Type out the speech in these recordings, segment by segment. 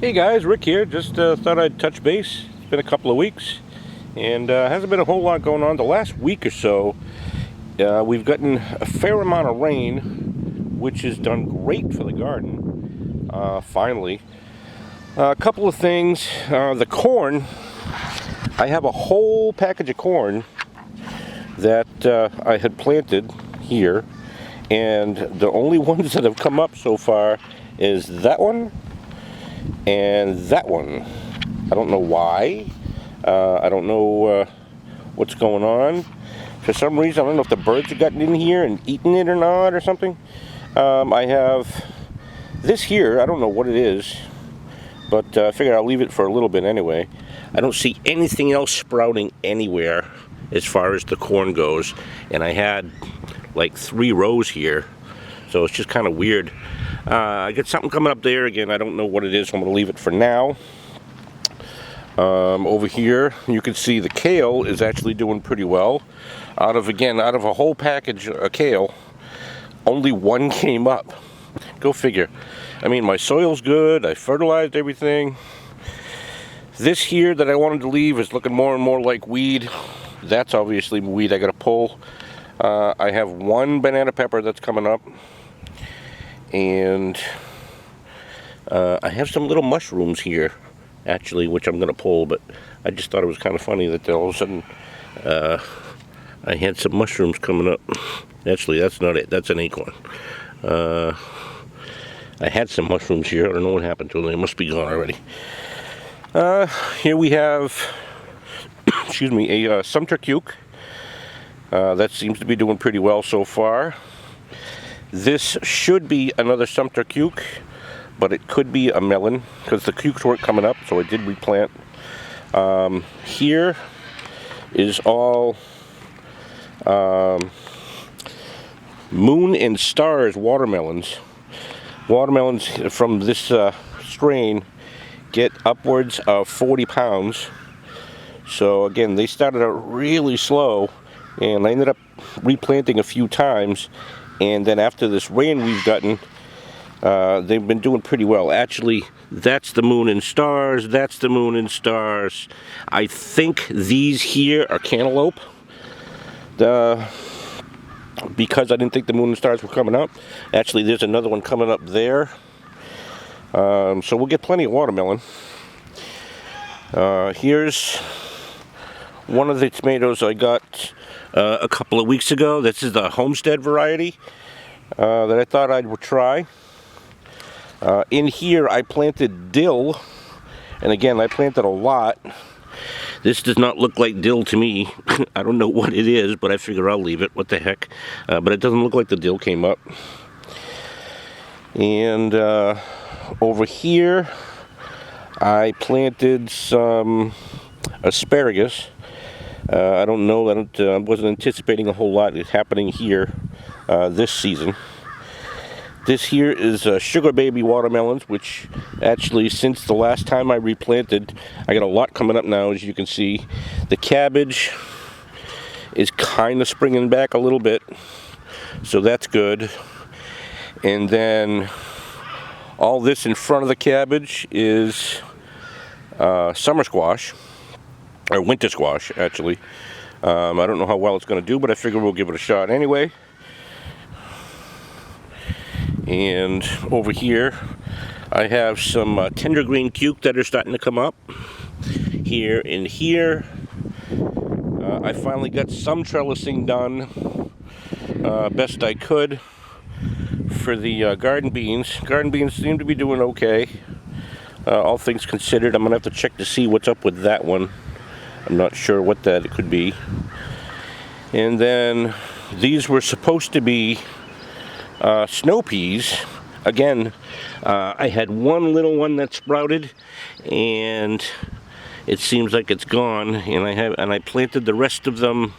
Hey guys, Rick here. Just thought I'd touch base. It's been a couple of weeks and hasn't been a whole lot going on. The last week or so, we've gotten a fair amount of rain, which has done great for the garden, finally. A couple of things. The corn, I have a whole package of corn that I had planted here, and the only ones that have come up so far is that one and that one. I don't know why. I don't know what's going on. For some reason, I don't know if the birds have gotten in here and eaten it or not or something. I have this here. I don't know what it is, but I figured I'll leave it for a little bit anyway. I don't see anything else sprouting anywhere as far as the corn goes, and I had like 3 rows here, so it's just kind of weird. I got something coming up there again. I don't know what it is, so I'm going to leave it for now. Over here, you can see the kale is actually doing pretty well. Out of a whole package of kale, only 1 came up. Go figure. I mean, my soil's good. I fertilized everything. This here that I wanted to leave is looking more and more like weed. That's obviously weed I got to pull. I have 1 banana pepper that's coming up. And I have some little mushrooms here, actually, which I'm going to pull, but I just thought it was kind of funny that all of a sudden I had some mushrooms coming up. Actually, that's not it. That's an acorn. I had some mushrooms here. I don't know what happened to them. They must be gone already. Here we have, excuse me, a sumtercuke. That seems to be doing pretty well so far. This should be another sumtercuke, but it could be a melon because the cukes weren't coming up, so I did replant. Here is all Moon and Stars watermelons. Watermelons from this strain get upwards of 40 pounds. So again, they started out really slow, and I ended up replanting a few times. And then after this rain we've gotten, they've been doing pretty well. Actually, that's the Moon and Stars. That's the Moon and Stars. I think these here are cantaloupe. Because I didn't think the Moon and Stars were coming up. Actually, there's another one coming up there. So we'll get plenty of watermelon. Here's one of the tomatoes I got a couple of weeks ago. This is the Homestead variety that I thought I would try. In here I planted dill, and again I planted a lot. This does not look like dill to me. I don't know what it is, but I figure I'll leave it. What the heck? But it doesn't look like the dill came up. And over here I planted some asparagus. I don't know. I wasn't anticipating a whole lot happening here this season. This here is Sugar Baby watermelons, which actually, since the last time I replanted, I got a lot coming up now, as you can see. The cabbage is kind of springing back a little bit, so that's good. And then all this in front of the cabbage is summer squash. Or winter squash, actually. I don't know how well it's going to do, but I figure we'll give it a shot anyway. And over here, I have some tender green cuke that are starting to come up. Here and here. I finally got some trellising done, best I could, for the garden beans. Garden beans seem to be doing okay. All things considered, I'm going to have to check to see what's up with that one. I'm not sure what that it could be. And then these were supposed to be snow peas. Again, I had one little one that sprouted, and it seems like it's gone. And I planted the rest of them.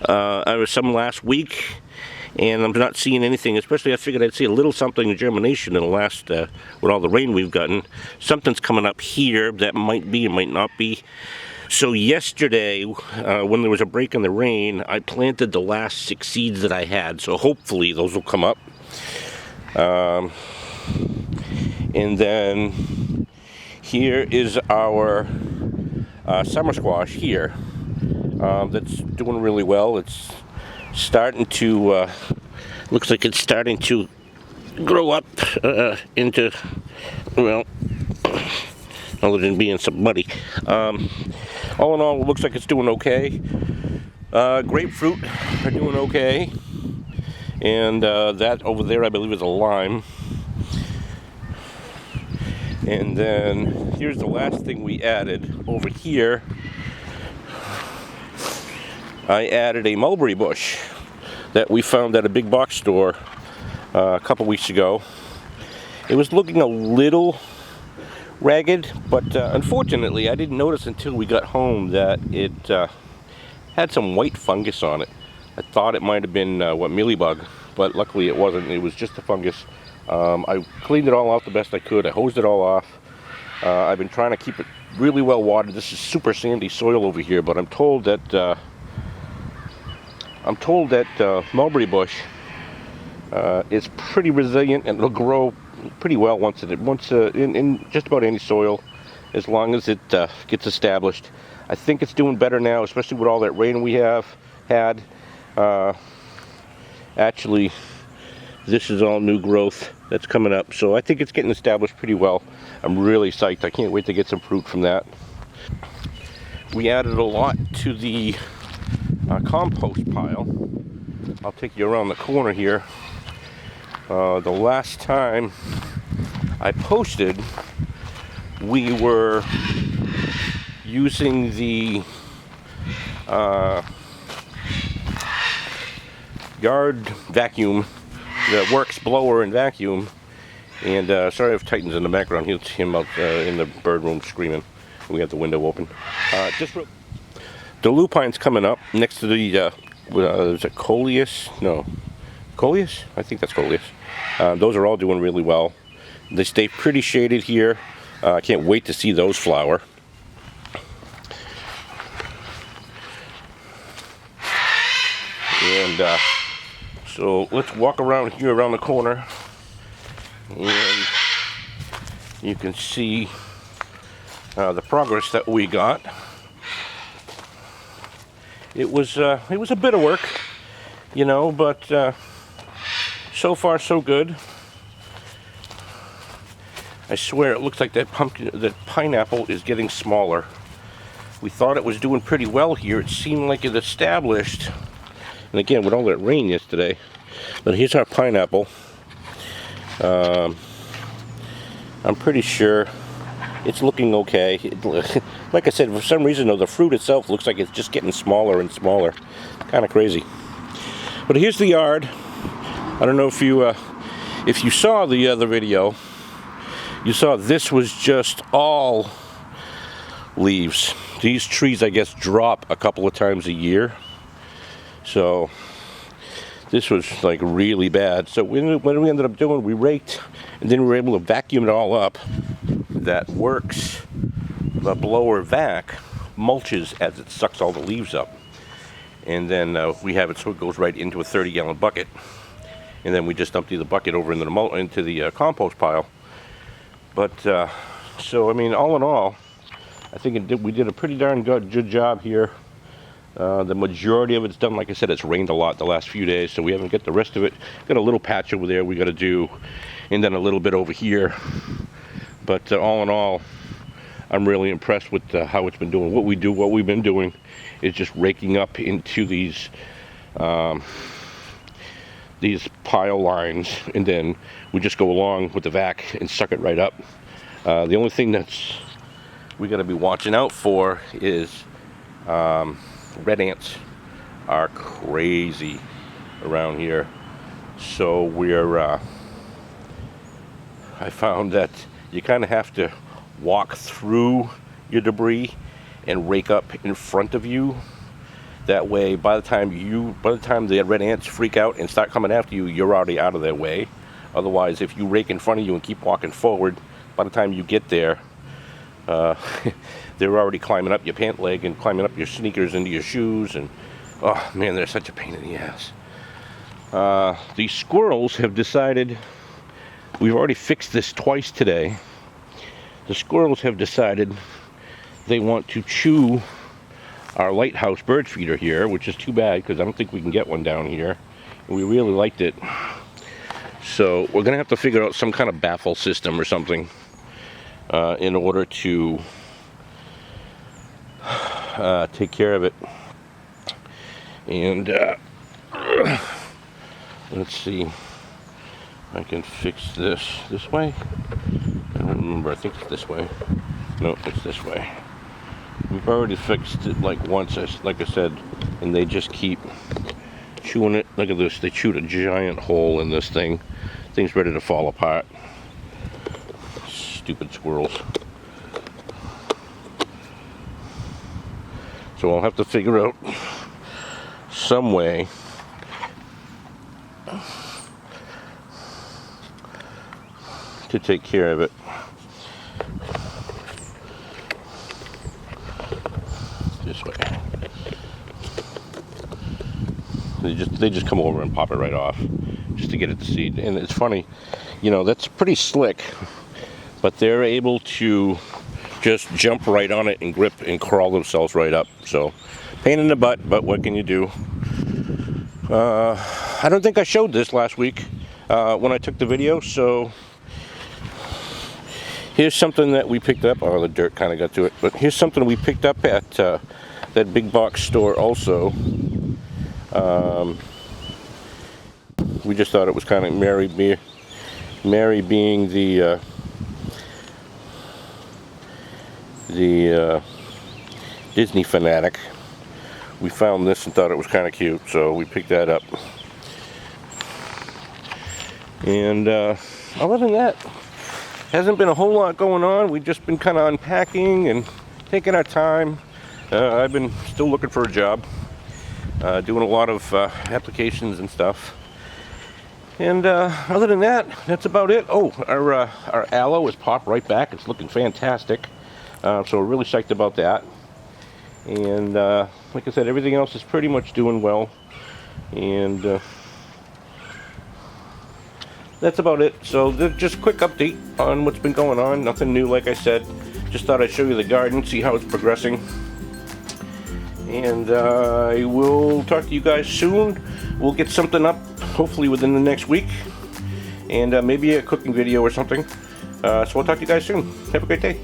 Some last week, and I'm not seeing anything. Especially, I figured I'd see a little something in germination in the last with all the rain we've gotten. Something's coming up here that might be, it might not be. So yesterday, when there was a break in the rain, I planted the last 6 seeds that I had. So hopefully those will come up. And then Here is our summer squash here. That's doing really well. It's starting to, looks like it's starting to grow up into, well, other than being some muddy. All in all, it looks like it's doing okay. Grapefruit are doing okay. And that over there, I believe, is a lime. And then here's the last thing we added over here. I added a mulberry bush that we found at a big box store a couple weeks ago. It was looking a little ragged, but unfortunately I didn't notice until we got home that it had some white fungus on it. I thought it might have been mealybug, but luckily it wasn't. It was just a fungus. I cleaned it all out the best I could. I hosed it all off. I've been trying to keep it really well watered. This is super sandy soil over here, but I'm told that mulberry bush is pretty resilient, and it'll grow pretty well once in just about any soil, as long as it gets established. I think it's doing better now, especially with all that rain we have had. Actually, this is all new growth that's coming up, so I think it's getting established pretty well. I'm really psyched. I can't wait to get some fruit from that. We added a lot to the compost pile. I'll take you around the corner here. The last time I posted, we were using the yard vacuum, the Works blower and vacuum. And sorry if Titan's in the background. He's him out in the bird room screaming. We have the window open. The lupine's coming up next to the is it coleus? No, coleus? I think that's coleus. Those are all doing really well. They stay pretty shaded here. I can't wait to see those flower. And so let's walk around here around the corner, and you can see the progress that we got. It was a bit of work, you know, but so far so good. I swear it looks like that pineapple is getting smaller. We thought it was doing pretty well here. It seemed like it established. And again, with all that rain yesterday. But here's our pineapple. I'm pretty sure it's looking okay. Like I said, for some reason though, the fruit itself looks like it's just getting smaller and smaller. Kind of crazy. But here's the yard. I don't know if you saw the other video. You saw this was just all leaves. These trees, I guess, drop a couple of times a year. So this was like really bad. So what we ended up doing, we raked, and then we were able to vacuum it all up. That Works, the blower vac mulches as it sucks all the leaves up. And then we have it so it goes right into a 30-gallon bucket. And then we just empty the bucket over into the compost pile. But so I mean, all in all, I think we did a pretty darn good job here. The majority of it's done. Like I said, it's rained a lot the last few days, so we haven't got the rest of it. Got a little patch over there we got to do, and then a little bit over here. But all in all, I'm really impressed with how it's been doing. What we've been doing is just raking up into these pile lines, and then we just go along with the vac and suck it right up. The only thing that's we got to be watching out for is red ants are crazy around here. So I found that you kind of have to walk through your debris and rake up in front of you. That way, by the time the red ants freak out and start coming after you, you're already out of their way. Otherwise, if you rake in front of you and keep walking forward, by the time you get there, they're already climbing up your pant leg and climbing up your sneakers into your shoes, and oh man, they're such a pain in the ass. These squirrels have decided, we've already fixed this twice today, the squirrels have decided they want to chew our lighthouse bird feeder here, which is too bad because I don't think we can get one down here. We really liked it. So we're gonna have to figure out some kind of baffle system or something in order to take care of it. And let's see if I can fix this way. I don't remember, I think it's this way. No, it's this way. We've already fixed it like once, like I said, and they just keep chewing it. Look at this, they chewed a giant hole in this thing. Thing's ready to fall apart. Stupid squirrels. So I'll have to figure out some way to take care of it. This way. They just come over and pop it right off just to get it to seed. And it's funny, you know, that's pretty slick, but they're able to just jump right on it and grip and crawl themselves right up. So pain in the butt, but what can you do? I don't think I showed this last week when I took the video, so here's something that we picked up. Oh, the dirt kind of got to it, but here's something we picked up at that big box store also. We just thought it was kind of Mary being the Disney fanatic. We found this and thought it was kind of cute, so we picked that up. And other than that, hasn't been a whole lot going on. We've just been kind of unpacking and taking our time. I've been still looking for a job, doing a lot of applications and stuff. And other than that, that's about it. Oh, our aloe is popped right back. It's looking fantastic. So we're really psyched about that. And like I said, everything else is pretty much doing well. And that's about it. So just a quick update on what's been going on. Nothing new, like I said. Just thought I'd show you the garden, see how it's progressing. And I will talk to you guys soon. We'll get something up, hopefully within the next week. And maybe a cooking video or something. So we'll talk to you guys soon. Have a great day.